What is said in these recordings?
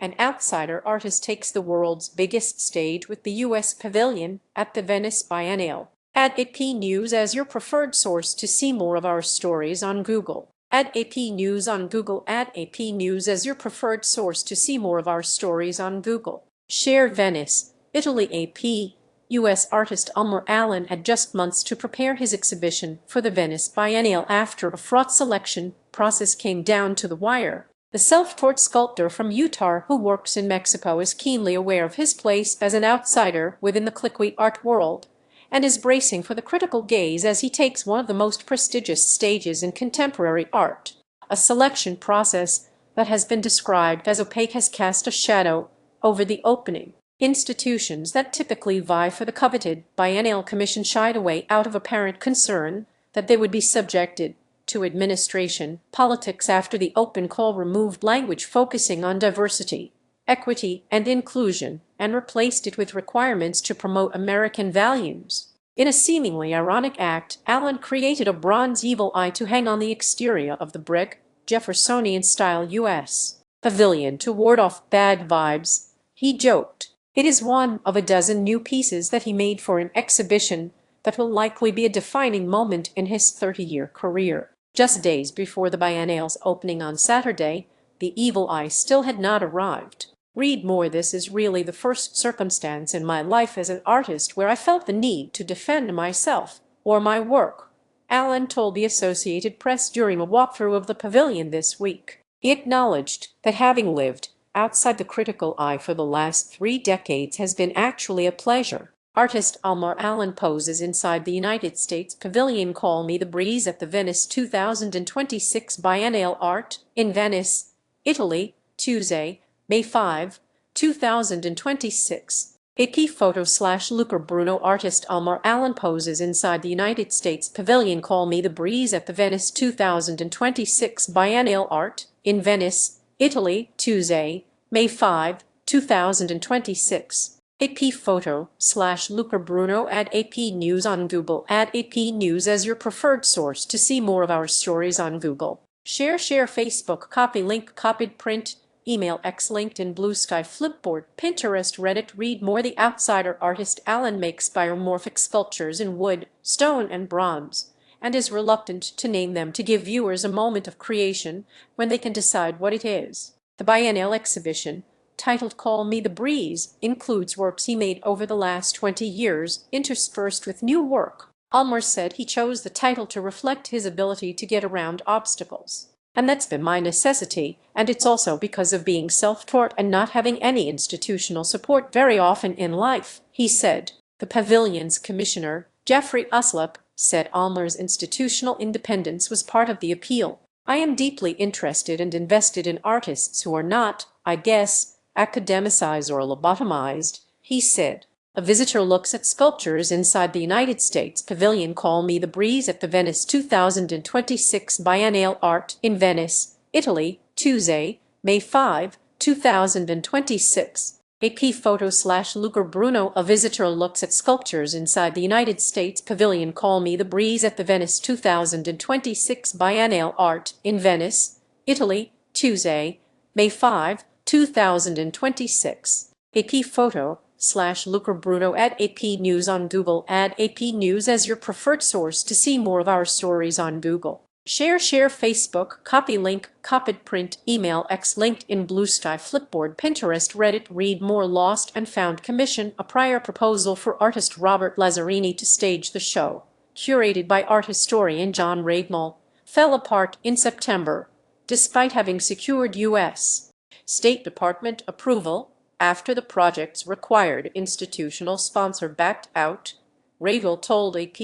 An outsider artist takes the world's biggest stage with the US Pavilion at the Venice Biennale. Add AP News as your preferred source to see more of our stories on Google. Add AP News on Google. Add AP News as your preferred source to see more of our stories on Google. Share Venice, Italy. AP U.S. artist Alma Allen had just months to prepare his exhibition for the Venice Biennale after a fraught selection process came down to the wire. The self-taught sculptor from Utah who works in Mexico is keenly aware of his place as an outsider within the cliquey art world, and is bracing for the critical gaze as he takes one of the most prestigious stages in contemporary art. A selection process that has been described as opaque has cast a shadow over the opening. Institutions that typically vie for the coveted biennial commission shied away out of apparent concern that they would be subjected to administration politics after the open call removed language focusing on diversity, equity, and inclusion, and replaced it with requirements to promote American values. In a seemingly ironic act, Allen created a bronze evil eye to hang on the exterior of the brick, Jeffersonian-style U.S. Pavilion to ward off bad vibes. He joked, "It is one of a dozen new pieces that he made for an exhibition that will likely be a defining moment in his 30-year career." Just days before the biennial's opening on Saturday, the evil eye still had not arrived. Read more. This is really the first circumstance in my life as an artist where I felt the need to defend myself or my work, Allen told the Associated Press during a walkthrough of the pavilion this week. He acknowledged that having lived outside the critical eye for the last 3 decades has been actually a pleasure. Artist Alma Allen poses inside the United States Pavilion. Call Me the Breeze at the Venice 2026 Biennial Art in Venice, Italy, Tuesday, May 5, 2026. AP photo/Luca Bruno. Artist Alma Allen poses inside the United States Pavilion. Call Me the Breeze at the Venice 2026 Biennial Art in Venice, Italy, Tuesday, May 5, 2026. AP photo/Luca Bruno. Add AP News on Google. Add AP News as your preferred source to see more of our stories on Google. Share Facebook. Copy link. Copied print. Email X. LinkedIn, Blue Sky, Flipboard, Pinterest, Reddit. Read more. The outsider artist Allen makes biomorphic sculptures in wood, stone, and bronze, and is reluctant to name them to give viewers a moment of creation when they can decide what it is. The biennial exhibition, titled Call Me the Breeze, includes works he made over the last 20 years, interspersed with new work. Alma said he chose the title to reflect his ability to get around obstacles. "And that's been my necessity, and it's also because of being self-taught and not having any institutional support very often in life," he said. The pavilion's commissioner, Jeffrey Uslip, said Alma's institutional independence was part of the appeal. "I am deeply interested and invested in artists who are not, I guess, academicized or lobotomized," he said. A visitor looks at sculptures inside the United States Pavilion. Call Me the Breeze at the Venice 2026 Biennial Art in Venice, Italy, Tuesday, May 5, 2026. AP photo/Luca Bruno. A visitor looks at sculptures inside the United States Pavilion. Call Me the Breeze at the Venice 2026 Biennial Art in Venice, Italy, Tuesday, May 5, 2026. AP photo/Luca Bruno. Add AP News on Google. Add AP News as your preferred source to see more of our stories on Google. Share Facebook. Copy link. Copied print. Email X. LinkedIn, Blue Sky, Flipboard, Pinterest, Reddit. Read more. Lost and Found commission. A prior proposal for artist Robert Lazzarini to stage the show, curated by art historian John Ragnall, fell apart in September, despite having secured U.S. State Department approval after the project's required institutional sponsor backed out, Ragnall told AP.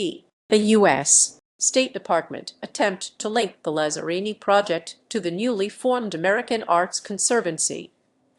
The U.S. State Department attempt to link the Lazzarini project to the newly formed American Arts Conservancy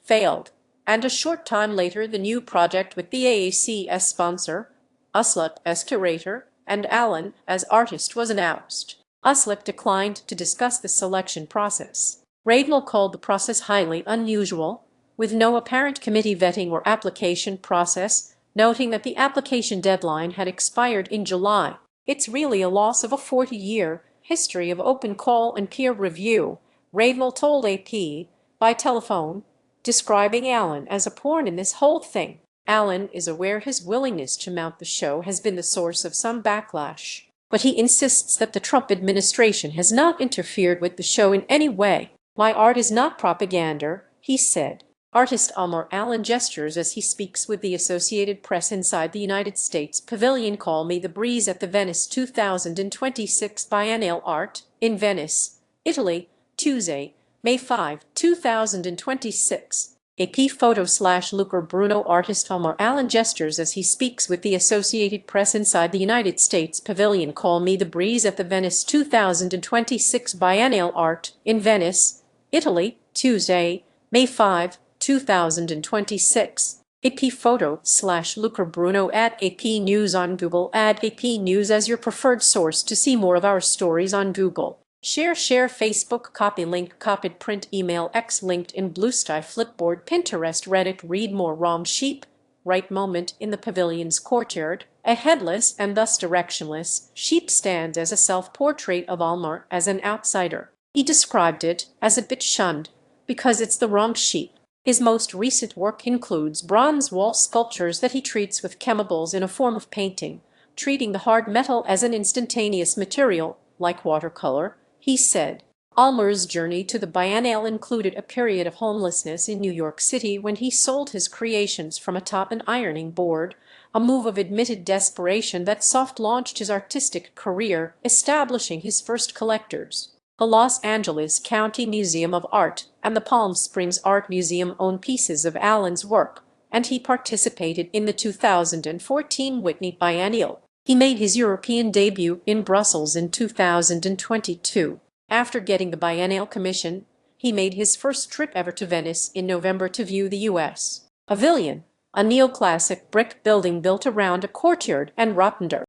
failed, and a short time later the new project with the AAC as sponsor, Uslip as curator, and Allen as artist was announced. Uslip declined to discuss the selection process. Ragnall called the process highly unusual, with no apparent committee vetting or application process, noting that the application deadline had expired in July. "It's really a loss of a 40-year history of open call and peer review," Ragnall told AP by telephone describing Allen as a pawn in this whole thing. Allen is aware his willingness to mount the show has been the source of some backlash, but he insists that the Trump administration has not interfered with the show in any way. "My art is not propaganda," he said. Artist Alma Allen gestures as he speaks with the Associated Press inside the United States Pavilion. "Call me the breeze at the Venice 2026 Biennale Art in Venice, Italy, Tuesday, May 5, 2026. AP photo/Luca Bruno. Artist Alma Allen gestures as he speaks with the Associated Press inside the United States Pavilion. "Call me the breeze at the Venice 2026 Biennale Art in Venice, Italy, Tuesday, May 5, 2026. AP photo/Luca Bruno. Add AP News on Google. Add AP News as your preferred source to see more of our stories on Google. Share Facebook, copy link, copied print, email, X, LinkedIn, Bluesky, Flipboard, Pinterest, Reddit. Read more. Wrong sheep. Right moment in the pavilion's courtyard, a headless and thus directionless sheep stands as a self-portrait of Alma as an outsider. He described it as a bit shunned because it's the wrong sheep. His most recent work includes bronze wall sculptures that he treats with chemicals in a form of painting, treating the hard metal as an instantaneous material, like watercolor, he said. Alma's journey to the Biennale included a period of homelessness in New York City when he sold his creations from atop an ironing board, a move of admitted desperation that soft-launched his artistic career, establishing his first collectors. The Los Angeles County Museum of Art and the Palm Springs Art Museum own pieces of Allen's work, and he participated in the 2014 Whitney Biennial. He made his European debut in Brussels in 2022. After getting the Biennale commission, he made his first trip ever to Venice in November to view the US Pavilion, a neoclassic brick building built around a courtyard and rotunda.